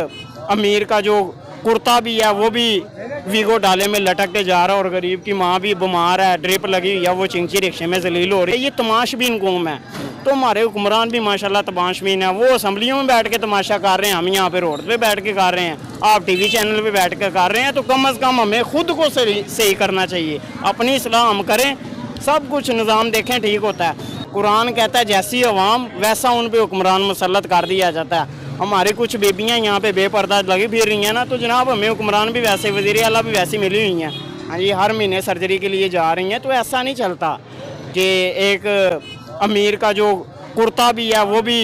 अमीर का जो कुर्ता भी है वो भी वीगो डाले में लटक के जा रहा है और गरीब की माँ भी बीमार है, ड्रिप लगी हुई है, वो चिंची रिक्शे में जलील हो रही है। ये तमाशबीन कौम है। तो हमारे हुक्मरान भी माशाल्लाह तमाशबीन है। वो असम्बलियों में बैठ के तमाशा कर रहे हैं, हम यहाँ पे रोड पे बैठ के कर रहे हैं, आप टीवी चैनल पे बैठ के कर रहे हैं। तो कम अज़ कम हमें खुद को सही करना चाहिए, अपनी इस्लाह हम करें, सब कुछ निज़ाम देखें, ठीक होता है। कुरान कहता है जैसी अवाम वैसा उन पे हुक्मरान मुसल्लत कर दिया जाता है। हमारी कुछ बेबियाँ यहाँ पे बेपर्दा लगी फिर रही हैं ना, तो जनाब हमें हुक्मरान भी वैसे, वज़ीर आला भी वैसी मिली हुई हैं। हाँ जी, हर महीने सर्जरी के लिए जा रही हैं। तो ऐसा नहीं चलता कि एक अमीर का जो कुर्ता भी है वो भी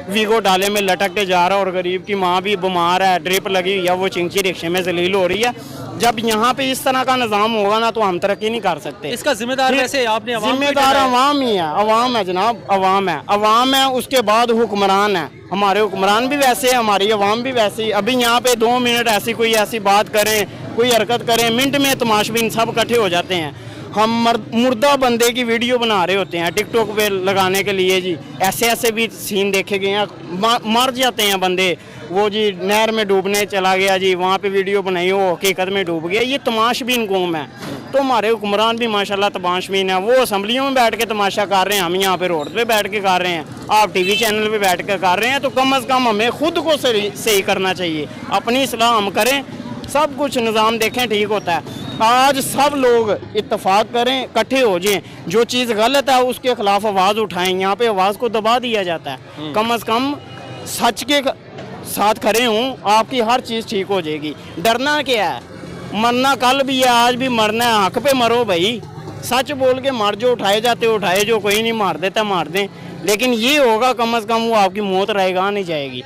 वीगो डाले में लटक के जा रहा है और गरीब की माँ भी बीमार है, ड्रिप लगी हुई है, वो चिंची रिक्शे में जलील हो रही है। जब यहाँ पे इस तरह का निज़ाम होगा ना तो हम तरक्की नहीं कर सकते। इसका जिम्मेदार वैसे आपने जिम्मेदार अवाम ही है, अवाम है जनाब, अवाम है, उसके बाद हुक्मरान है। हमारे हुक्मरान भी वैसे, हमारी अवाम भी वैसी। अभी यहाँ पे 2 मिनट कोई ऐसी बात करें, कोई हरकत करें, मिनट में तमाशबीन सब इकट्ठे हो जाते हैं। हम मुर्दा बंदे की वीडियो बना रहे होते हैं टिकटॉक पे लगाने के लिए जी, ऐसे भी सीन देखे गए हैं, मर जाते हैं बंदे। वो जी नहर में डूबने चला गया जी, वहाँ पे वीडियो बनाई, वो हकीकत में डूब गया। ये तमाशबीन कौम है। तो हमारे हुक्मरान भी माशाल्लाह तमाशबीन है। वो असम्बलियों में बैठ के तमाशा कर रहे हैं, हम यहाँ पे रोड पे बैठ के कर रहे हैं, आप टीवी चैनल पे बैठ के कर रहे हैं। तो कम अज़ कम हमें खुद को सही करना चाहिए, अपनी इस्लाह हम करें, सब कुछ निज़ाम देखें, ठीक होता है। आज सब लोग इत्तेफाक करें, इकट्ठे हो जाएं, जो चीज़ गलत है उसके खिलाफ आवाज़ उठाएं। यहाँ पे आवाज़ को दबा दिया जाता है। कम अज़ कम सच के साथ खड़े हूँ, आपकी हर चीज़ ठीक हो जाएगी। डरना क्या है, मरना कल भी है, आज भी मरना है, हक पे मरो भाई। सच बोल के मर जो, उठाए जाते उठाए जो, कोई नहीं मार देता मार दें, लेकिन ये होगा कम अज़ कम वो आपकी मौत रहेगा नहीं जाएगी।